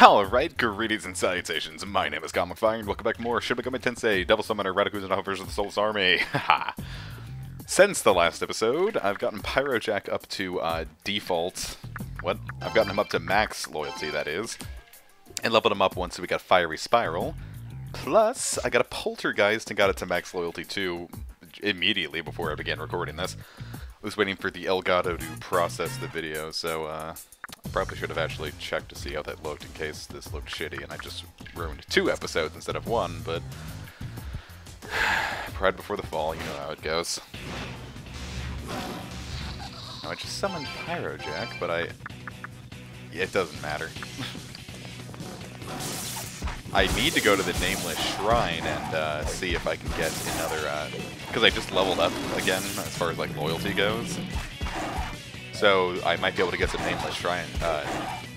Alright, greetings and salutations. My name is Comic Fire, and welcome back to more Shin Megami Tensei Devil Summoner Raidou Kuzunoha versus the Soulless Army. Haha. Since the last episode, I've gotten Pyrojack up to default. I've gotten him up to max loyalty, that is. And leveled him up once we got Fiery Spiral. Plus, I got a Poltergeist and got it to max loyalty too immediately before I began recording this. I was waiting for the Elgato to process the video, so I probably should have actually checked to see how that looked in case this looked shitty and I just ruined 2 episodes instead of 1, but pride before the fall, you know how it goes. Now I just summoned Pyrojack, but it doesn't matter. I need to go to the Nameless Shrine and see if I can get another, because I just leveled up again as far as like loyalty goes. So I might be able to get some Nameless Shrine,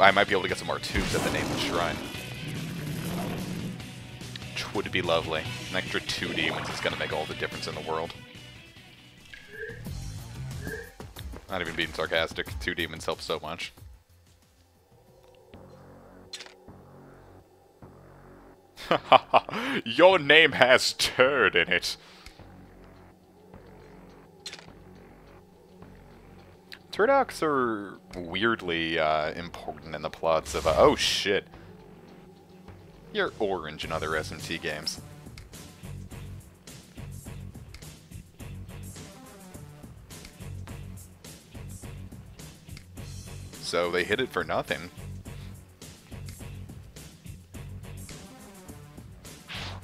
I might be able to get some more tubes at the Nameless Shrine. Which would be lovely. An extra 2 demons is going to make all the difference in the world. Not even being sarcastic, 2 demons help so much. Your name has turd in it. Turdocs are weirdly important in the plots of... oh shit. You're orange in other SMT games. So they hit it for nothing.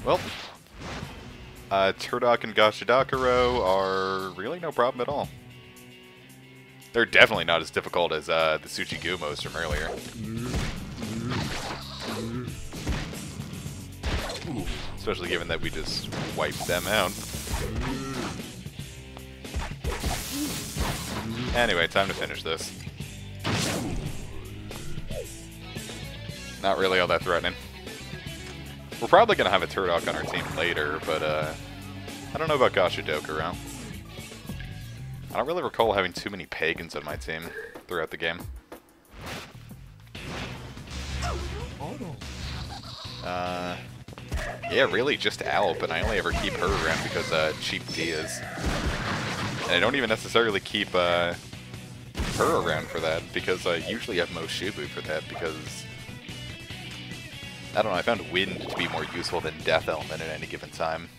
Well, Turdock and Gashidakuro are really no problem at all. They're definitely not as difficult as the Tsuchigumos from earlier. Especially given that we just wiped them out. Anyway, time to finish this. Not really all that threatening. We're probably going to have a Turdock on our team later, but I don't know about Gashidokuro. I don't really recall having too many pagans on my team throughout the game. Yeah, really just Alp, and I only ever keep her around because cheap Diaz. And I don't even necessarily keep her around for that, because I usually have Moshibu for that, because... I don't know, I found Wind to be more useful than Death Element at any given time.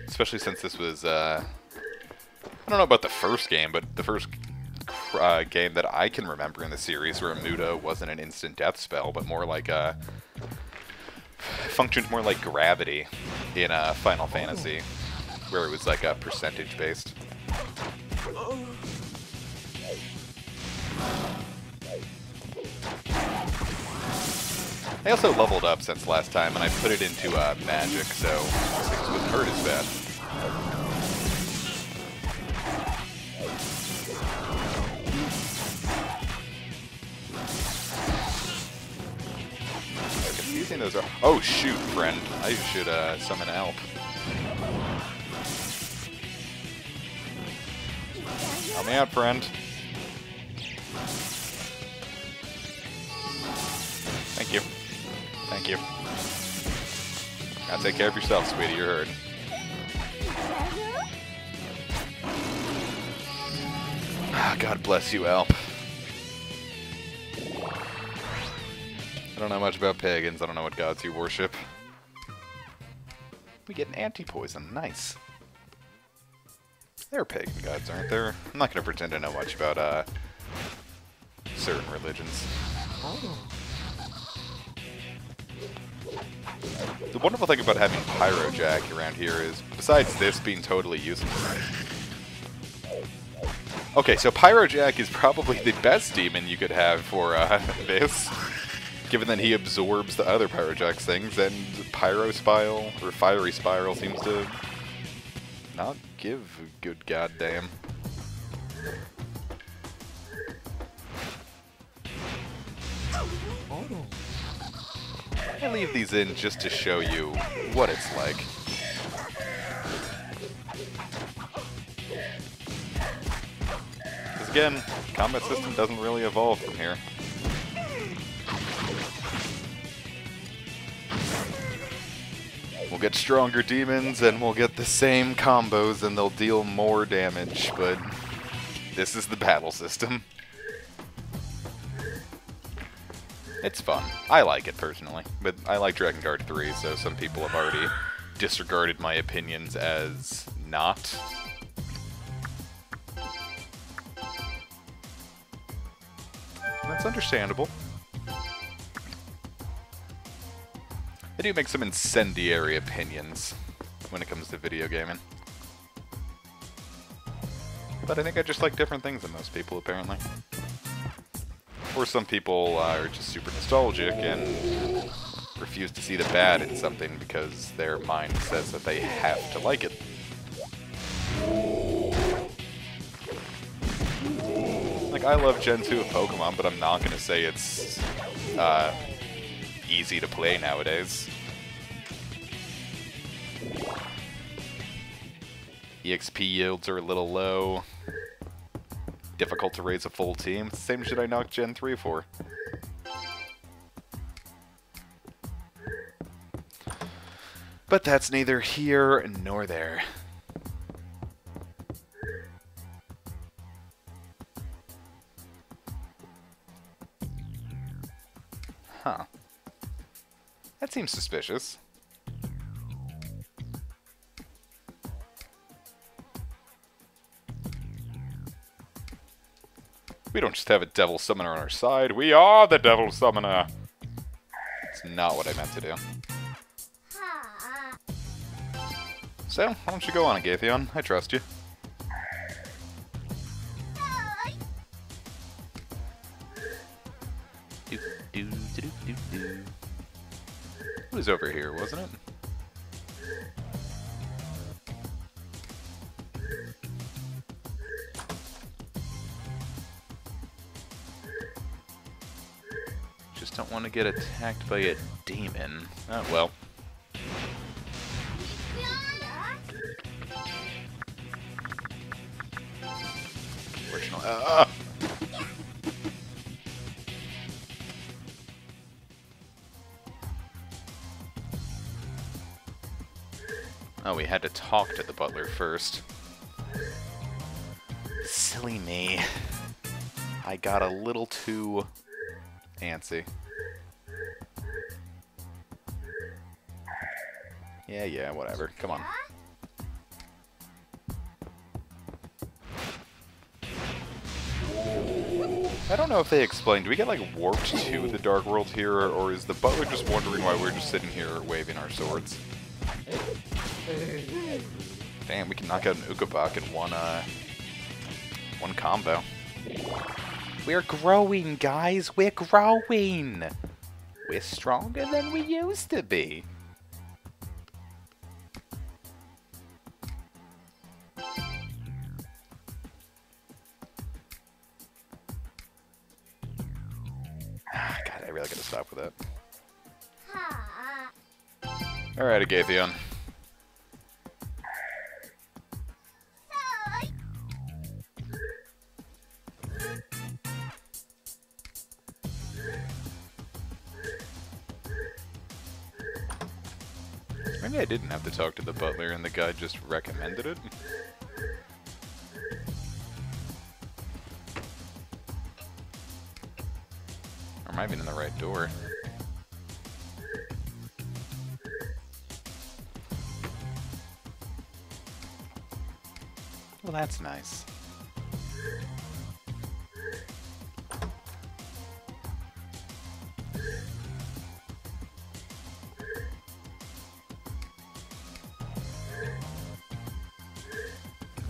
Especially since this was, I don't know about the first game, but the first game that I can remember in the series where Muda wasn't an instant death spell, but more like functioned more like gravity in Final Fantasy, where it was like percentage based. I also leveled up since last time, and I put it into magic, so things wouldn't hurt as bad. Confusing those are. Oh shoot, friend! I should summon Alp. Help me out, friend. Thank you. Thank you. Gotta take care of yourself, sweetie. You're hurt. God bless you, Alp. I don't know much about pagans. I don't know what gods you worship. We get an anti-poison. Nice. They're pagan gods, aren't there? I'm not gonna pretend to know much about certain religions. Oh. The wonderful thing about having Pyrojack around here is, besides this being totally useless... Okay, so Pyrojack is probably the best demon you could have for this, given that he absorbs the other Pyrojack's things, and Pyro Spiral, or Fiery Spiral, seems to not give a good goddamn. I leave these in just to show you what it's like. Because again, combat system doesn't really evolve from here. We'll get stronger demons, and we'll get the same combos, and they'll deal more damage, but this is the battle system. It's fun. I like it, personally, but I like Dragon Guard 3, so some people have already disregarded my opinions as not. That's understandable. I do make some incendiary opinions when it comes to video gaming. But I think I just like different things than most people, apparently. Or some people are just super nostalgic and refuse to see the bad in something because their mind says that they have to like it. Like, I love Gen 2 of Pokemon, but I'm not going to say it's easy to play nowadays. EXP yields are a little low. Difficult to raise a full team. It's the same shit I knocked Gen 3 for. But that's neither here nor there. Huh. That seems suspicious. We don't just have a Devil Summoner on our side, we are the Devil Summoner! That's not what I meant to do. So, why don't you go on, Agathion? I trust you. It was over here, wasn't it? Just don't want to get attacked by a demon. Oh, well. Unfortunately. Oh, we had to talk to the butler first. Silly me. I got a little too antsy. Yeah, whatever. Come on. I don't know if they explained. Do we get, like, warped to the Dark World here, or is the butler just wondering why we're just sitting here waving our swords? Damn, we can knock out an Ukobak in one combo. We're growing, guys! We're growing! We're stronger than we used to be. God, I really gotta stop with that. Alright, Agathion. Maybe I didn't have to talk to the butler and the guy just recommended it. Or am I even in the right door? Well, that's nice.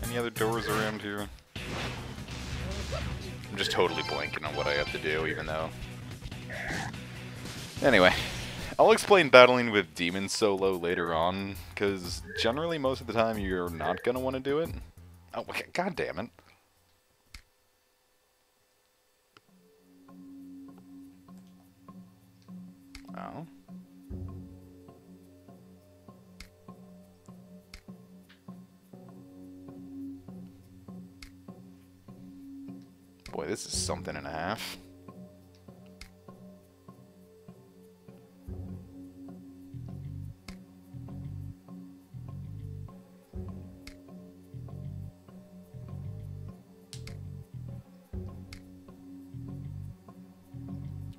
Any other doors around here? I'm just totally blanking on what I have to do, even though... Anyway, I'll explain battling with demons solo later on, because generally most of the time you're not going to want to do it. Oh, god damn it. Oh. Boy, this is something and a half.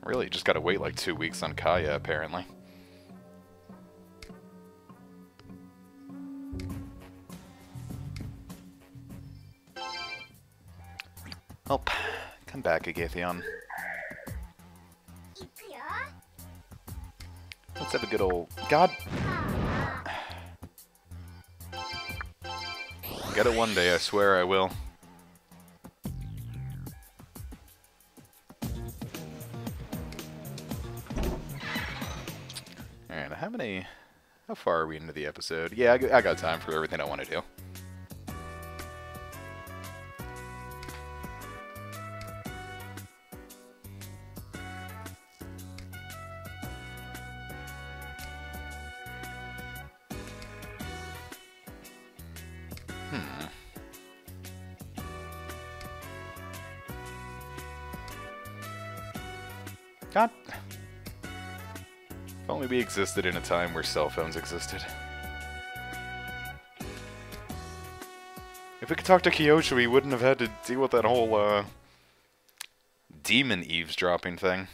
Really, just gotta wait like 2 weeks on Kaya, apparently. Oh, come back, Agathion. Let's have a good old... God! I'll get it one day, I swear I will. Alright, how far are we into the episode? Yeah, I got time for everything I want to do. God. If only we existed in a time where cell phones existed. If we could talk to Kyosho, we wouldn't have had to deal with that whole, demon eavesdropping thing.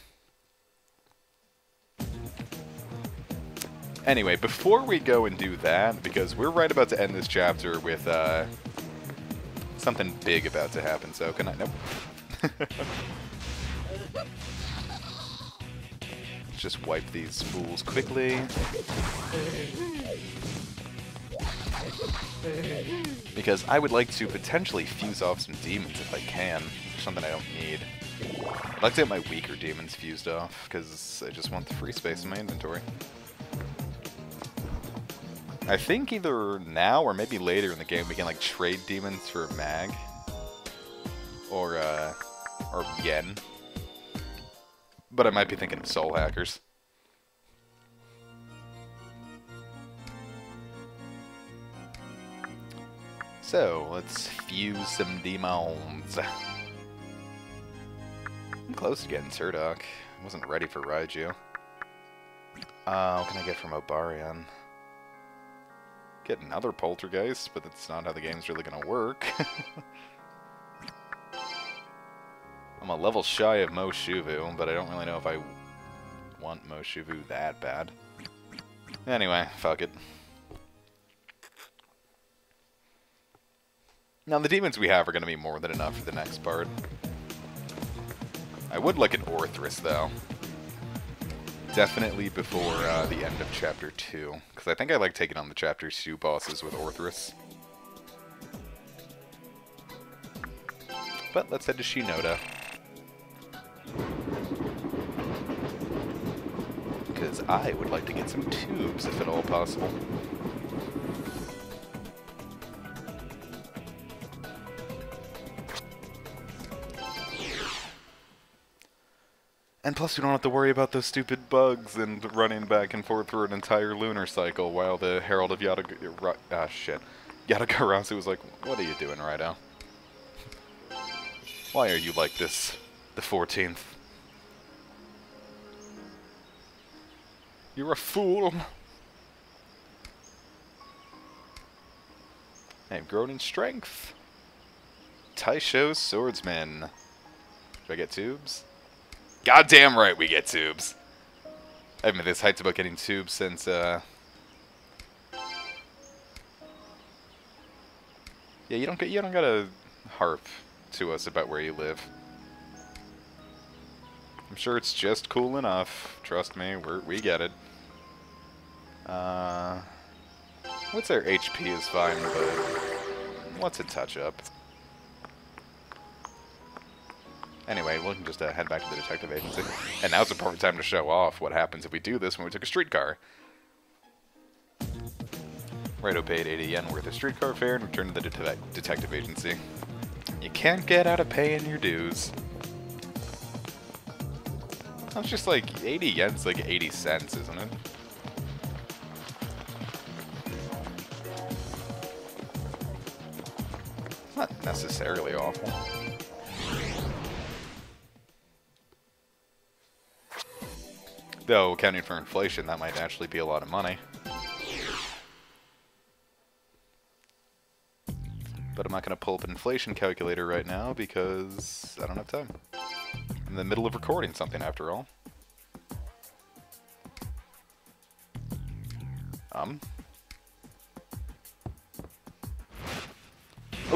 Anyway, before we go and do that, because we're right about to end this chapter with, something big about to happen, so can I... Nope. Just wipe these fools quickly. Because I would like to potentially fuse off some demons if I can. Something I don't need. I'd like to get my weaker demons fused off, because I just want the free space in my inventory. I think either now or maybe later in the game we can like trade demons for mag. Or yen. But I might be thinking of soul hackers. So, let's fuse some demons. I'm close to getting Turtok. I wasn't ready for Raidou. What can I get from Obarion? Get another Poltergeist, but that's not how the game's really gonna work. I'm a level shy of Moshuvu, but I don't really know if I want Moshuvu that bad. Anyway, fuck it. Now, the demons we have are going to be more than enough for the next part. I would like an Orthrus, though. Definitely before the end of Chapter 2, because I think I like taking on the Chapter 2 bosses with Orthrus. But let's head to Shinoda. Because I would like to get some tubes, if at all possible. And plus we don't have to worry about those stupid bugs and running back and forth through an entire lunar cycle while the Herald of Yatagarasu was like, what are you doing, Raidou? Why are you like this, the 14th? You're a fool. I've grown in strength. Taisho's swordsman. Do I get tubes? Goddamn right we get tubes. I haven't been this hyped about getting tubes since, Yeah, you don't gotta harp to us about where you live. I'm sure it's just cool enough. Trust me, we get it. What's their HP is fine, but what's a touch up? Anyway, we can just head back to the detective agency. And now's the perfect time to show off what happens if we do this when we took a streetcar. Raidou paid 80 yen worth of streetcar fare and returned to the detective agency. You can't get out of paying your dues. That's just like 80 yen's like 80 cents, isn't it? It's not necessarily awful. Though, accounting for inflation, that might actually be a lot of money. But I'm not going to pull up an inflation calculator right now because I don't have time. I'm in the middle of recording something, after all. Oh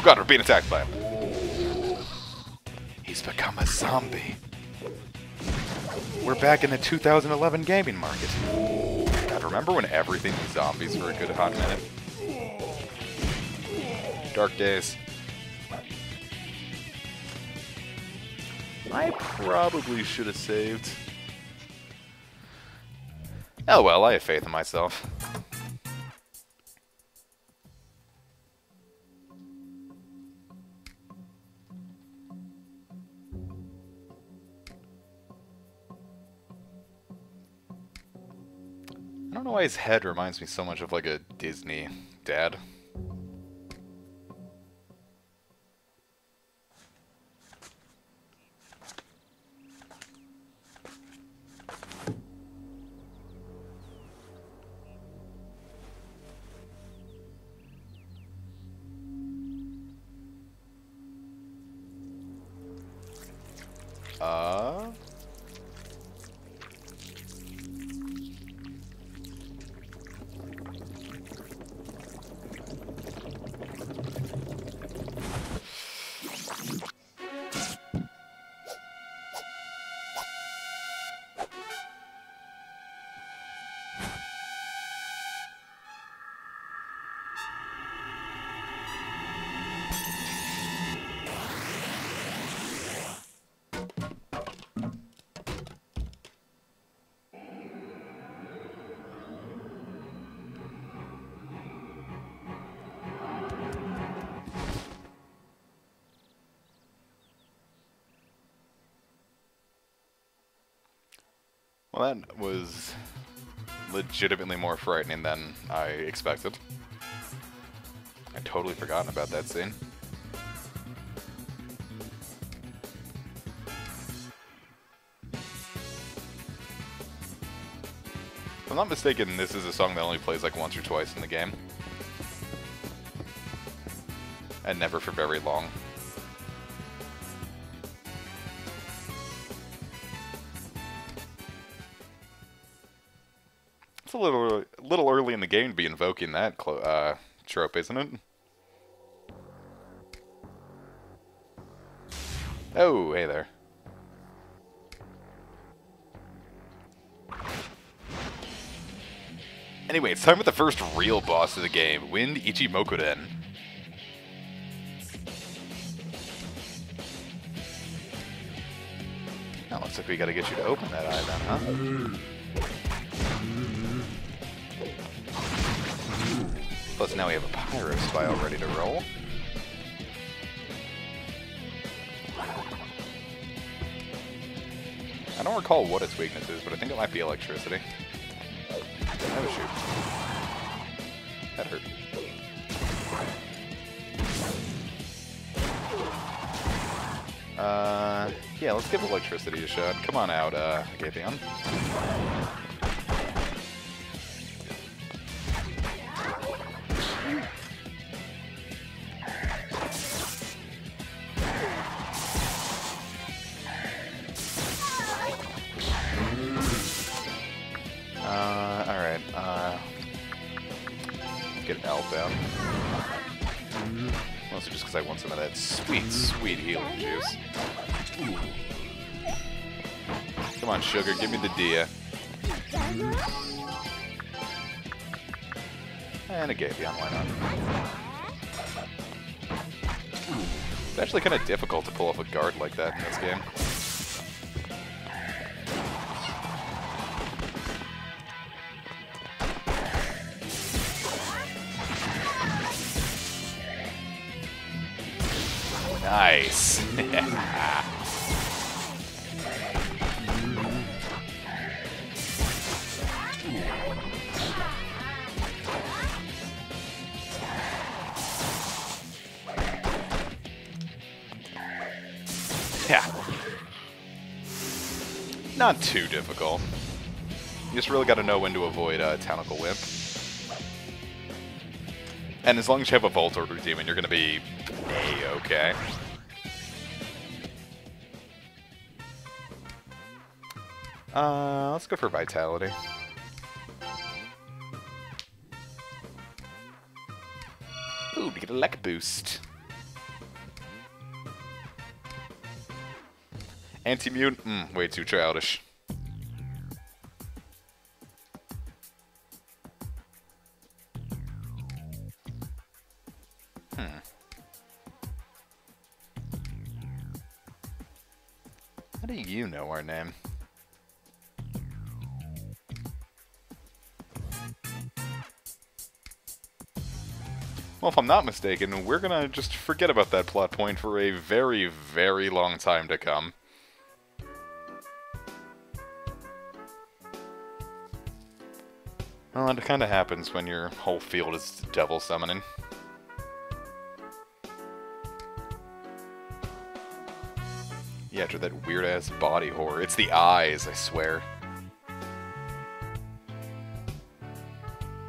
god, we're being attacked by him. He's become a zombie. We're back in the 2011 gaming market. God, remember when everything was zombies for a good hot minute? Dark days. I probably should have saved. Oh well, I have faith in myself. I don't know why his head reminds me so much of like a Disney dad. Well, that was legitimately more frightening than I expected. I totally forgotten about that scene. If I'm not mistaken, this is a song that only plays like once or twice in the game. And never for very long. It's a little early in the game to be invoking that trope, isn't it? Oh, hey there. Anyway, it's time for the first real boss of the game, Wind Ichimoku. Oh, looks like we gotta get you to open that eye then, huh? Plus now we have a Pyro Spile ready to roll. I don't recall what its weakness is, but I think it might be electricity. Oh shoot. That hurt. Yeah, let's give electricity a shot. Come on out, Gatheon. Get Elf out. Mostly just because I want some of that sweet, sweet healing juice. Come on, sugar, give me the Dia. And a Gatheon, why not? It's actually kind of difficult to pull off a guard like that in this game. Nice. Yeah. Not too difficult. You just really got to know when to avoid Tentacle Whip. And as long as you have a Volt Order Demon, you're going to be A-okay. Let's go for Vitality. Luck boost. Anti-mute? Way too childish. How do you know our name? Well, if I'm not mistaken, we're gonna just forget about that plot point for a very, very long time to come. Well, it kinda happens when your whole field is devil summoning. Yeah, after that weird-ass body horror. It's the eyes, I swear.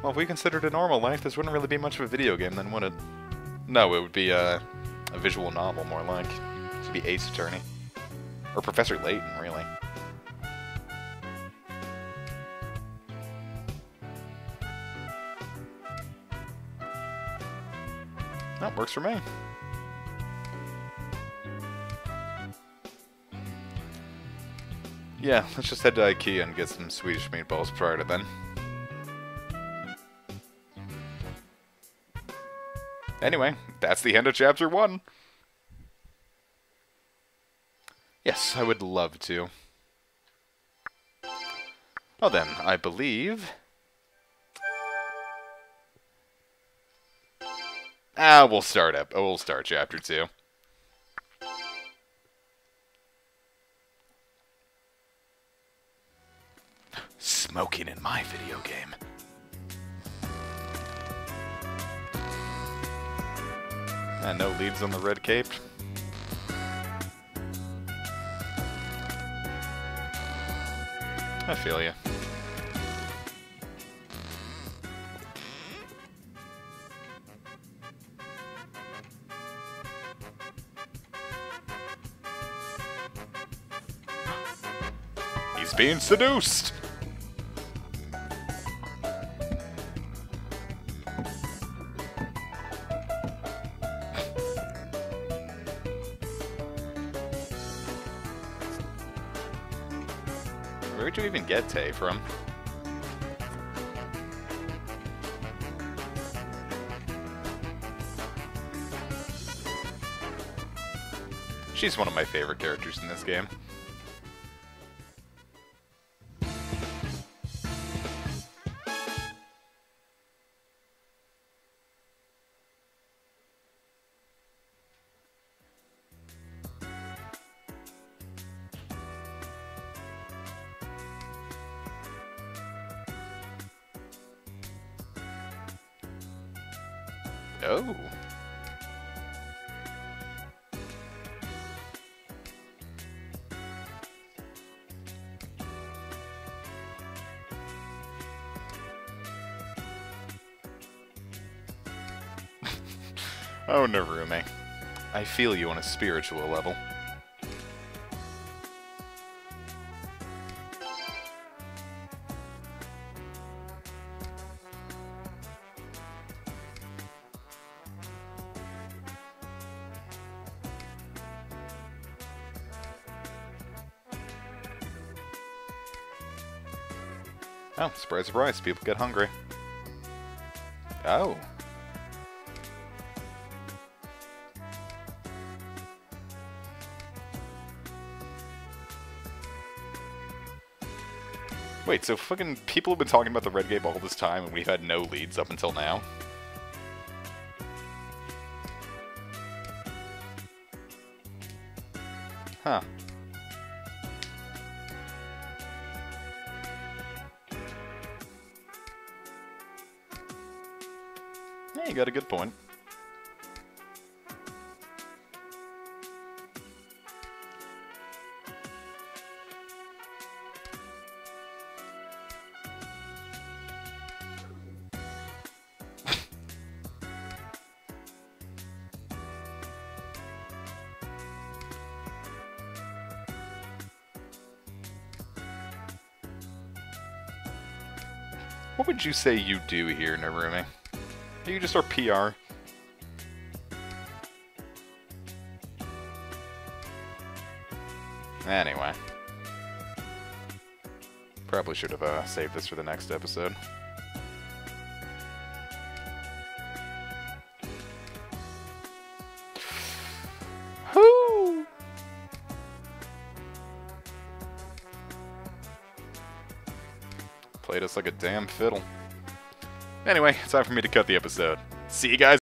Well, if we considered a normal life, this wouldn't really be much of a video game then, would it? No, it would be a visual novel, more like. This would be Ace Attorney. Or Professor Layton, really. That works for me. Yeah, let's just head to IKEA and get some Swedish meatballs prior to then. Anyway, that's the end of Chapter 1. Yes, I would love to. Well then, I believe... we'll start Chapter 2. Smoking in my video game. And no leads on the red cape. I feel you. He's being seduced! Where'd you even get Tay from? She's one of my favorite characters in this game. Oh. Oh, Narumi. I feel you on a spiritual level. Oh, surprise, surprise, people get hungry. Oh. Wait, so fucking people have been talking about the red game all this time and we've had no leads up until now? Huh. Yeah, you got a good point. What would you say you do here, Narumi? You just are PR. Anyway. Probably should have saved this for the next episode. Whoo! Played us like a damn fiddle. Anyway, it's time for me to cut the episode. See you guys.